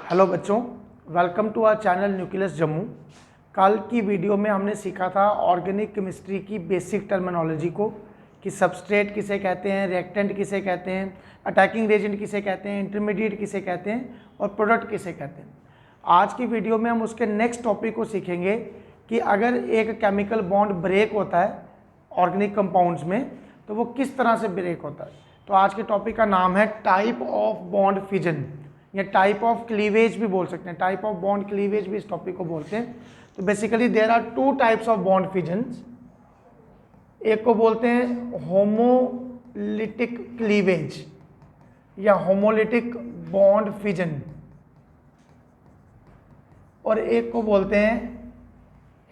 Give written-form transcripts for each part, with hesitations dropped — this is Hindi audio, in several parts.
हेलो बच्चों, welcome to our channel Nucleus Jammu. कल की वीडियो में हमने सीखा था ऑर्गेनिक केमिस्ट्री की बेसिक टर्मिनोलॉजी को कि सबस्ट्रेट किसे कहते हैं, रिएक्टेंट किसे कहते हैं, अटैकिंग रेजेंट किसे कहते हैं, इंटरमीडिएट किसे कहते हैं और प्रोडक्ट किसे कहते हैं। आज की वीडियो में हम उसके नेक्स्ट टॉपिक को सीखेंगे कि अगर एक केमिकल बॉन्ड ब्रेक होता है ऑर्गेनिक कंपाउंड्स में तो वो किस तरह से ब्रेक होता है। तो आज के टॉपिक का नाम है टाइप ऑफ बॉन्ड फिजन या टाइप ऑफ क्लीवेज भी बोल सकते हैं, टाइप ऑफ बॉन्ड क्लीवेज भी इस टॉपिक को बोलते हैं। तो basically there are two types of bond fissions. एक को बोलते हैं होमोलिटिक क्लीवेज या होमोलिटिक बॉन्ड फिजन और एक को बोलते हैं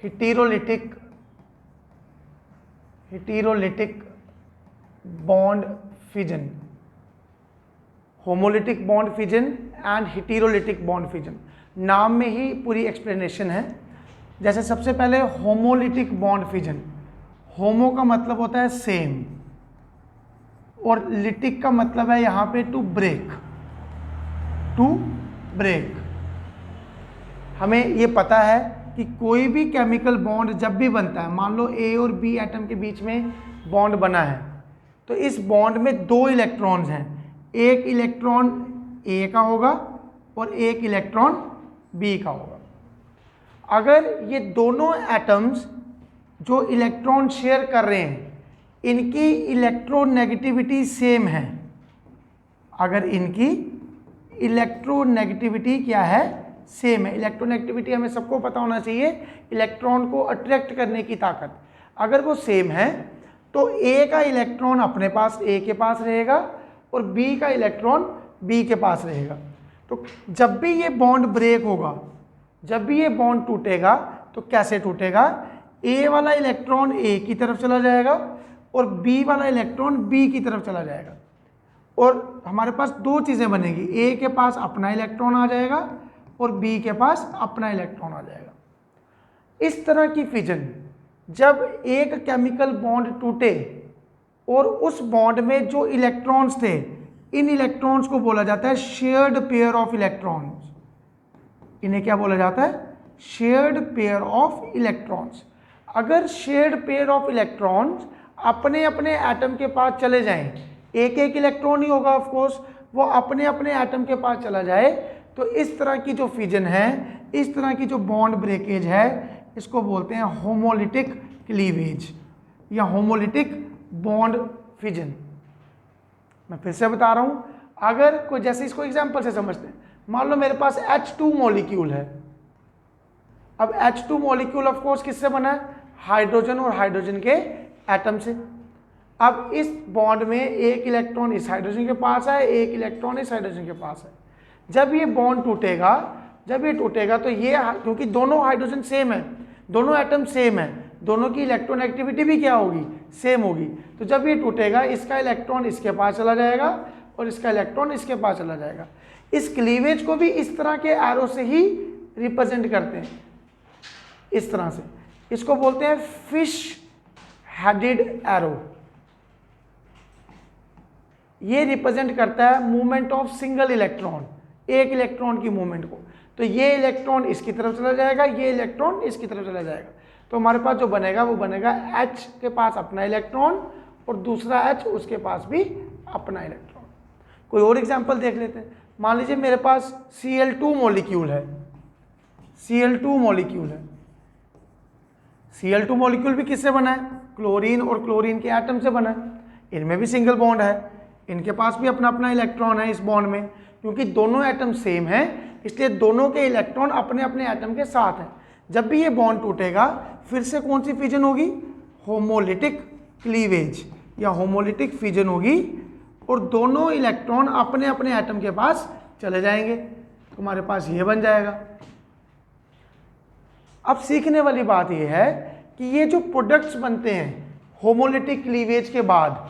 heterolytic bond fission. Homolytic bond fission and heterolytic bond fission, नाम में ही पूरी एक्सप्लेनेशन है। जैसे सबसे पहले होमोलिटिक बॉन्ड फिजन, होमो का मतलब होता है सेम और लिटिक का मतलब है यहाँ पे टू ब्रेक। हमें ये पता है कि कोई भी केमिकल बॉन्ड जब भी बनता है, मान लो ए और बी एटम के बीच में बॉन्ड बना है, तो इस बॉन्ड में दो इलेक्ट्रॉन्स हैं, एक इलेक्ट्रॉन ए का होगा और एक इलेक्ट्रॉन बी का होगा। अगर ये दोनों एटम्स जो इलेक्ट्रॉन शेयर कर रहे हैं इनकी इलेक्ट्रोनेगेटिविटी सेम है, अगर इनकी इलेक्ट्रोनेगेटिविटी क्या है, सेम है। इलेक्ट्रोनेगेटिविटी हमें सबको पता होना चाहिए, इलेक्ट्रॉन को अट्रैक्ट करने की ताकत। अगर वो सेम है तो ए का इलेक्ट्रॉन अपने पास ए के पास रहेगा और बी का इलेक्ट्रॉन बी के पास रहेगा। तो जब भी ये बॉन्ड ब्रेक होगा, जब भी ये बॉन्ड टूटेगा तो कैसे टूटेगा, ए वाला इलेक्ट्रॉन ए की तरफ चला जाएगा और बी वाला इलेक्ट्रॉन बी की तरफ चला जाएगा और हमारे पास दो चीज़ें बनेगी, ए के पास अपना इलेक्ट्रॉन आ जाएगा और बी के पास अपना इलेक्ट्रॉन आ जाएगा। इस तरह की फिजन, जब एक केमिकल बॉन्ड टूटे और उस बॉन्ड में जो इलेक्ट्रॉन्स थे, इन इलेक्ट्रॉन्स को बोला जाता है शेयर्ड पेयर ऑफ इलेक्ट्रॉन्स। इन्हें क्या बोला जाता है, शेयर्ड पेयर ऑफ इलेक्ट्रॉन्स। अगर शेयर्ड पेयर ऑफ इलेक्ट्रॉन्स अपने अपने एटम के पास चले जाएं, एक एक इलेक्ट्रॉन ही होगा ऑफ कोर्स, वो अपने अपने एटम के पास चला जाए, तो इस तरह की जो फिजन है, इस तरह की जो बॉन्ड ब्रेकेज है, इसको बोलते हैं होमोलिटिक क्लीवेज या होमोलिटिक बॉन्ड फिजन। मैं फिर से बता रहा हूं, अगर कोई, जैसे इसको एग्जांपल से समझते हैं, मान लो मेरे पास H2 मॉलिक्यूल है। अब H2 मॉलिक्यूल ऑफ कोर्स किससे बना है, हाइड्रोजन और हाइड्रोजन के एटम से। अब इस बॉन्ड में एक इलेक्ट्रॉन इस हाइड्रोजन के पास है, एक इलेक्ट्रॉन इस हाइड्रोजन के पास है। जब ये बॉन्ड टूटेगा, तो ये, क्योंकि दोनों हाइड्रोजन सेम है, दोनों एटम सेम है, दोनों की इलेक्ट्रोनेगेटिविटी भी क्या होगी, सेम होगी। तो जब ये टूटेगा, इसका इलेक्ट्रॉन इसके पास चला जाएगा और इसका इलेक्ट्रॉन इसके पास चला जाएगा। इस क्लीवेज को भी इस तरह के एरो से ही रिप्रेजेंट करते हैं, इस तरह से। इसको बोलते हैं फिश हेडेड एरो। ये रिप्रेजेंट करता है मूवमेंट ऑफ सिंगल इलेक्ट्रॉन, एक इलेक्ट्रॉन की मूवमेंट को। तो ये इलेक्ट्रॉन इसकी तरफ चला जाएगा, ये इलेक्ट्रॉन इसकी तरफ चला जाएगा। तो हमारे पास जो बनेगा वो बनेगा H के पास अपना इलेक्ट्रॉन और दूसरा H उसके पास भी अपना इलेक्ट्रॉन। कोई और एग्जांपल देख लेते हैं। मान लीजिए मेरे पास Cl2 मॉलिक्यूल है, Cl2 मॉलिक्यूल भी किससे बना है, क्लोरीन और क्लोरीन के एटम से बना है। इनमें भी सिंगल बॉन्ड है, इनके पास भी अपना अपना इलेक्ट्रॉन है इस बॉन्ड में। क्योंकि दोनों एटम सेम हैं, इसलिए दोनों के इलेक्ट्रॉन अपने अपने एटम के साथ हैं। जब भी ये बॉन्ड टूटेगा, फिर से कौन सी फिजन होगी, होमोलिटिक क्लीवेज या होमोलिटिक फिजन होगी और दोनों इलेक्ट्रॉन अपने अपने एटम के पास चले जाएंगे। तो हमारे पास ये बन जाएगा। अब सीखने वाली बात ये है कि ये जो प्रोडक्ट्स बनते हैं होमोलिटिक क्लीवेज के बाद,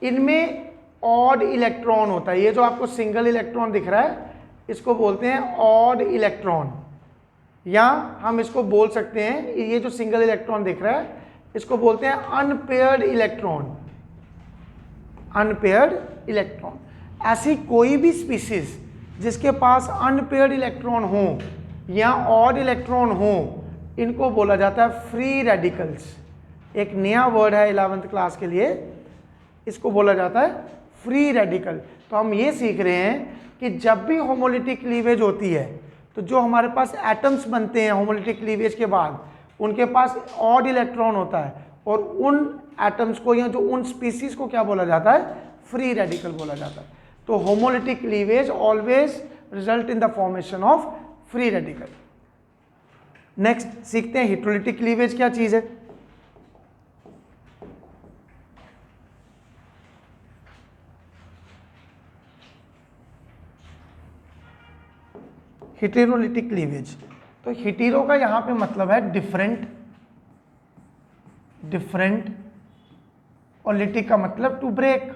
इनमें ऑड इलेक्ट्रॉन होता है। ये जो आपको सिंगल इलेक्ट्रॉन दिख रहा है, इसको बोलते हैं ऑड इलेक्ट्रॉन, या हम इसको बोल सकते हैं, ये जो सिंगल इलेक्ट्रॉन दिख रहा है इसको बोलते हैं अनपेयर्ड इलेक्ट्रॉन। Unpaired electron. ऐसी कोई भी स्पीसीज जिसके पास अनपेयर्ड इलेक्ट्रॉन हो या ऑड इलेक्ट्रॉन हो, इनको बोला जाता है फ्री रेडिकल्स। एक नया वर्ड है 11th क्लास के लिए, इसको बोला जाता है फ्री रेडिकल। तो हम ये सीख रहे हैं कि जब भी होमोलिटिक क्लीवेज होती है तो जो हमारे पास एटम्स बनते हैं होमोलिटिक क्लीवेज के बाद, उनके पास ऑड इलेक्ट्रॉन होता है और उन एटम्स को या जो उन स्पीसीज को क्या बोला जाता है, फ्री रेडिकल बोला जाता है। तो homolytic cleavage always result in the formation of free radical. Next सीखते हैं हेटेरोलिटिक क्लीवेज क्या चीज है। हेटेरोलिटिक क्लीवेज, तो हेटेरो का यहां पे मतलब है डिफरेंट, डिफरेंट, और लिटिक का मतलब टू ब्रेक।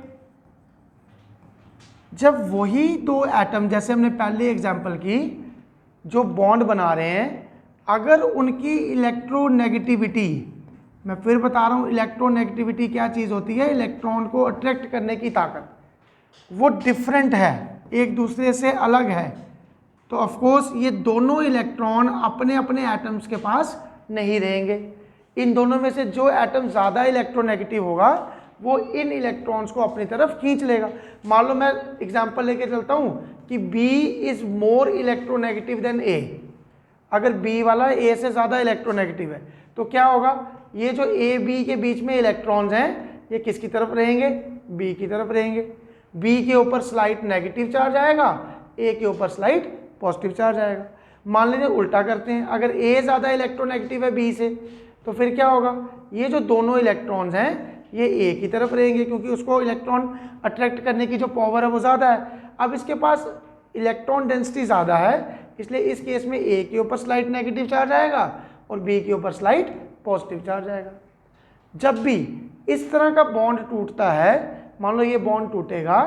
जब वही दो एटम, जैसे हमने पहले एग्जांपल की, जो बॉन्ड बना रहे हैं, अगर उनकी इलेक्ट्रोनेगेटिविटी, मैं फिर बता रहा हूं इलेक्ट्रोनेगेटिविटी क्या चीज होती है, इलेक्ट्रॉन को अट्रैक्ट करने की ताकत, वो डिफरेंट है, एक दूसरे से अलग है, तो ऑफ कोर्स ये दोनों इलेक्ट्रॉन अपने अपने एटम्स के पास नहीं रहेंगे। इन दोनों में से जो एटम ज़्यादा इलेक्ट्रोनेगेटिव होगा वो इन इलेक्ट्रॉन्स को अपनी तरफ खींच लेगा। मान लो मैं एग्जांपल लेके चलता हूँ कि B is more electronegative then A। अगर B वाला A से ज़्यादा इलेक्ट्रोनेगेटिव है तो क्या होगा, ये जो A B के बीच में इलेक्ट्रॉन्स हैं ये किसकी तरफ रहेंगे, B की तरफ रहेंगे। B के ऊपर स्लाइट नेगेटिव चार्ज आएगा, A के ऊपर स्लाइट पॉजिटिव चार्ज आएगा। मान लीजिए उल्टा करते हैं, अगर A ज़्यादा इलेक्ट्रोनेगेटिव है B से, तो फिर क्या होगा, ये जो दोनों इलेक्ट्रॉन्स हैं ये A की तरफ रहेंगे क्योंकि उसको इलेक्ट्रॉन अट्रैक्ट करने की जो पावर है वो ज़्यादा है। अब इसके पास इलेक्ट्रॉन डेंसिटी ज़्यादा है, इसलिए इस केस में A के ऊपर स्लाइट नेगेटिव चार्ज आएगा और B के ऊपर स्लाइट पॉजिटिव चार्ज आएगा। जब भी इस तरह का बॉन्ड टूटता है, मान लो ये बॉन्ड टूटेगा,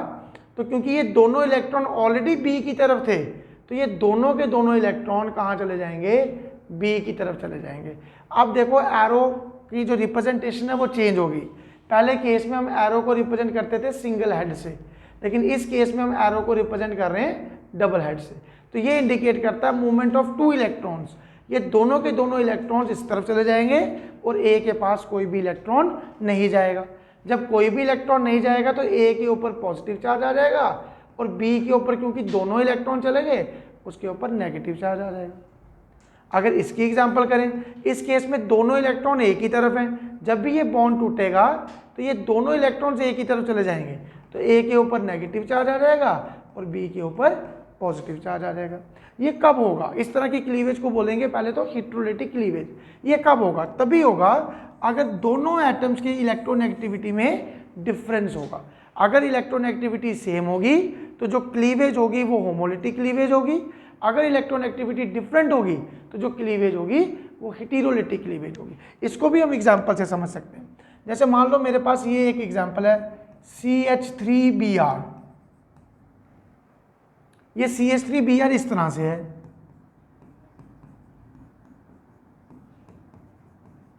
तो क्योंकि ये दोनों इलेक्ट्रॉन ऑलरेडी B की तरफ थे, तो ये दोनों के दोनों इलेक्ट्रॉन कहाँ चले जाएंगे, B की तरफ चले जाएंगे। अब देखो एरो की जो रिप्रेजेंटेशन है वो चेंज होगी। पहले केस में हम एरो को रिप्रेजेंट करते थे सिंगल हेड से, लेकिन इस केस में हम एरो को रिप्रेजेंट कर रहे हैं डबल हेड से। तो ये इंडिकेट करता है मूवमेंट ऑफ टू इलेक्ट्रॉन्स। ये दोनों के दोनों इलेक्ट्रॉन्स इस तरफ चले जाएंगे और A के पास कोई भी इलेक्ट्रॉन नहीं जाएगा। जब कोई भी इलेक्ट्रॉन नहीं जाएगा तो A के ऊपर पॉजिटिव चार्ज आ जाएगा और B के ऊपर क्योंकि दोनों इलेक्ट्रॉन चले गए उसके ऊपर नेगेटिव चार्ज आ जाएगा। अगर इसकी एग्जांपल करें, इस केस में दोनों इलेक्ट्रॉन A की तरफ हैं, जब भी ये बॉन्ड टूटेगा तो ये दोनों इलेक्ट्रॉन्स A की तरफ चले जाएंगे, तो A के ऊपर नेगेटिव चार्ज आ जाएगा और B के ऊपर पॉजिटिव चार्ज आ जाएगा। ये कब होगा, इस तरह की क्लीवेज को बोलेंगे पहले तो हेटेरोलिटिक क्लीवेज। ये कब होगा, तभी होगा अगर दोनों एटम्स की इलेक्ट्रोनेगेटिविटी में डिफरेंस होगा। अगर इलेक्ट्रोनेगेटिविटी सेम होगी तो जो क्लीवेज होगी वो होमोलिटिक क्लीवेज होगी। अगर इलेक्ट्रोनेगेटिविटी डिफरेंट होगी तो जो क्लीवेज होगी वो हेटेरोलिटिक क्लीवेज होगी। इसको भी हम एग्जांपल से समझ सकते हैं। जैसे मान लो मेरे पास ये एक एग्जांपल है CH3Br। ये CH3Br इस तरह से है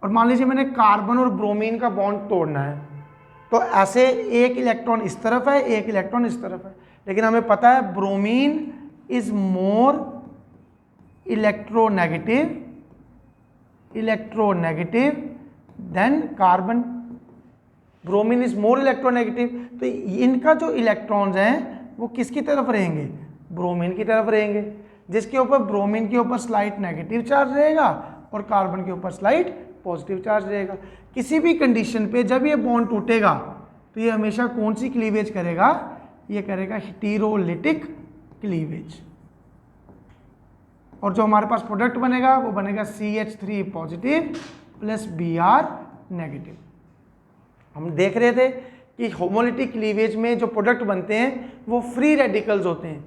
और मान लीजिए मैंने कार्बन और ब्रोमीन का बॉन्ड तोड़ना है, तो ऐसे एक इलेक्ट्रॉन इस तरफ है, एक इलेक्ट्रॉन इस तरफ है, लेकिन हमें पता है bromine is more electronegative then carbon. Bromine is more electronegative, तो इनका जो इलेक्ट्रॉन्स हैं वो किसकी तरफ रहेंगे, ब्रोमीन की तरफ रहेंगे, जिसके ऊपर ब्रोमीन के ऊपर स्लाइट नेगेटिव चार्ज रहेगा और कार्बन के ऊपर स्लाइट पॉजिटिव चार्ज रहेगा। किसी भी कंडीशन पे जब ये बॉन्ड टूटेगा तो ये हमेशा कौन सी क्लीवेज करेगा, ये करेगा हेटेरोलिटिक क्लीवेज। और जो हमारे पास प्रोडक्ट बनेगा वो बनेगा CH3 positive plus Br negative. हम देख रहे थे कि होमोलिटिक क्लीवेज में जो प्रोडक्ट बनते हैं वो फ्री रेडिकल्स होते हैं,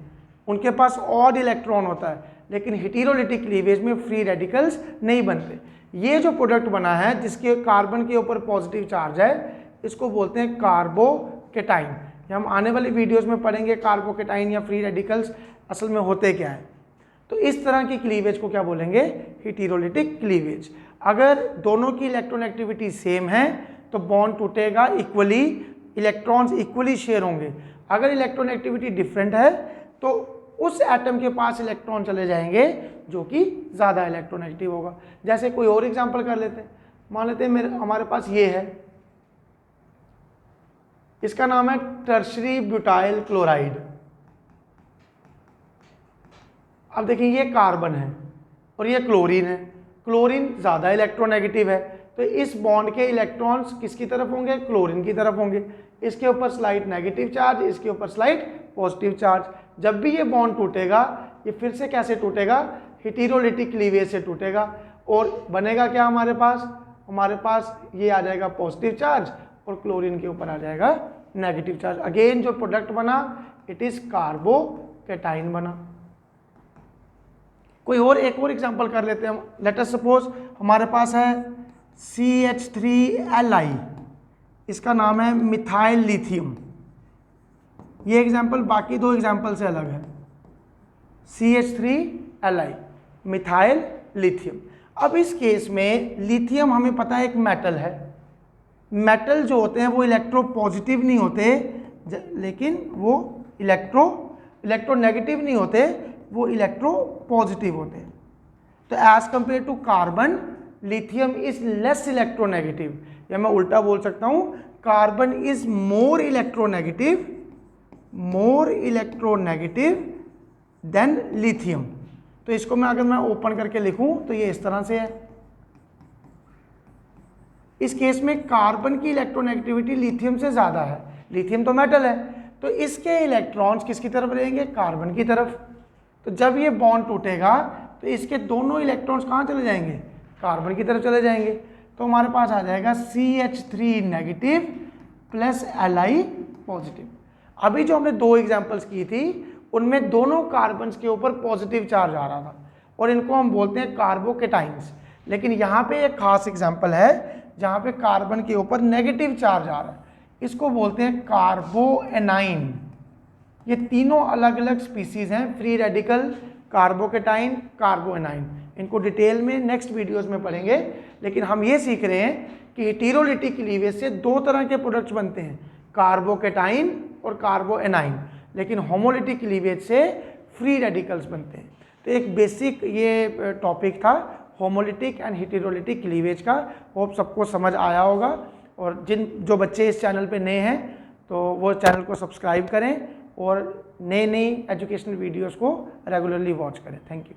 उनके पास ऑड इलेक्ट्रॉन होता है, लेकिन हेटेरोलिटिक क्लीवेज में फ्री रेडिकल्स नहीं बनते। ये जो प्रोडक्ट बना है जिसके कार्बन के ऊपर पॉजिटिव चार्ज है, इसको बोलते हैं कार्बोकेटाइन। हम आने वाली वीडियोस में पढ़ेंगे कार्बोकेटाइन या फ्री रेडिकल्स असल में होते क्या हैं। तो इस तरह की क्लीवेज को क्या बोलेंगे, हेटेरोलिटिक क्लीवेज। अगर दोनों की इलेक्ट्रोनेगेटिविटी सेम है तो बॉन्ड टूटेगा इक्वली, इलेक्ट्रॉन्स इक्वली शेयर होंगे। अगर इलेक्ट्रोनेगेटिविटी डिफरेंट है तो उस एटम के पास इलेक्ट्रॉन चले जाएंगे जो कि ज़्यादा इलेक्ट्रोनेगेटिव होगा। जैसे कोई और एग्जांपल कर लेते हैं, मान लेते हैं हमारे पास ये है, इसका नाम है टर्शरी ब्यूटाइल क्लोराइड। अब देखिए ये कार्बन है और ये क्लोरीन है, क्लोरीन ज़्यादा इलेक्ट्रोनेगेटिव है, तो इस बॉन्ड के इलेक्ट्रॉन्स किसकी तरफ होंगे? क्लोरीन की तरफ होंगे। इसके ऊपर स्लाइट नेगेटिव चार्ज, इसके ऊपर स्लाइट पॉजिटिव चार्ज। जब भी ये बॉन्ड टूटेगा, ये फिर से कैसे टूटेगा? हेटेरोलिटिक क्लीवेज से टूटेगा और बनेगा क्या हमारे पास? हमारे पास ये आ जाएगा पॉजिटिव चार्ज और क्लोरीन के ऊपर आ जाएगा नेगेटिव चार्ज। अगेन जो प्रोडक्ट बना इट इज कार्बोकेटाइन बना। कोई और एक और एग्जांपल कर लेते हैं। लेट अस सपोज हमारे पास है CH3Li, इसका नाम है मिथाइल लिथियम। ये एग्जांपल बाकी दो एग्जांपल से अलग है। CH3Li methyl lithium. अब इस केस में लिथियम हमें पता है एक मेटल है। मेटल जो होते हैं वो इलेक्ट्रो पॉजिटिव नहीं होते, लेकिन वो इलेक्ट्रोनेगेटिव नहीं होते, वो इलेक्ट्रो पॉजिटिव होते हैं। तो as compare to carbon, lithium is less electronegative, या मैं उल्टा बोल सकता हूं, carbon is more electronegative than lithium. तो इसको मैं अगर मैं ओपन करके लिखूं तो ये इस तरह से है। इस केस में कार्बन की इलेक्ट्रोनेगेटिविटी लिथियम से ज़्यादा है। लिथियम तो मेटल है, तो इसके इलेक्ट्रॉन्स किसकी तरफ रहेंगे? कार्बन की तरफ। तो जब ये बॉन्ड टूटेगा तो इसके दोनों इलेक्ट्रॉन्स कहाँ चले जाएंगे? कार्बन की तरफ चले जाएंगे। तो हमारे पास आ जाएगा CH3 negative plus Li positive. अभी जो हमने दो एग्जाम्पल्स की थी उनमें दोनों कार्बन्स के ऊपर पॉजिटिव चार्ज आ रहा था और इनको हम बोलते हैं कार्बोकेटाइंस। लेकिन यहाँ पे एक खास एग्जाम्पल है जहाँ पे कार्बन के ऊपर नेगेटिव चार्ज आ रहा है, इसको बोलते हैं कार्बोएनाइन। ये तीनों अलग अलग स्पीसीज हैं, फ्री रेडिकल, कार्बोकेटाइन, कार्बोएनाइन। इनको डिटेल में नेक्स्ट वीडियोस में पढ़ेंगे, लेकिन हम ये सीख रहे हैं कि हेटेरोलिटिक क्लीवेज से दो तरह के प्रोडक्ट्स बनते हैं, कार्बोकेटाइन और कार्बोएनाइन, लेकिन होमोलिटिक क्लीवेज से फ्री रेडिकल्स बनते हैं। तो एक बेसिक ये टॉपिक था होमोलिटिक एंड हेटेरोलिटिक क्लीवेज का। होप सबको समझ आया होगा, और जो बच्चे इस चैनल पे नए हैं तो वो चैनल को सब्सक्राइब करें और नई एजुकेशनल वीडियोस को रेगुलरली वॉच करें। Thank you.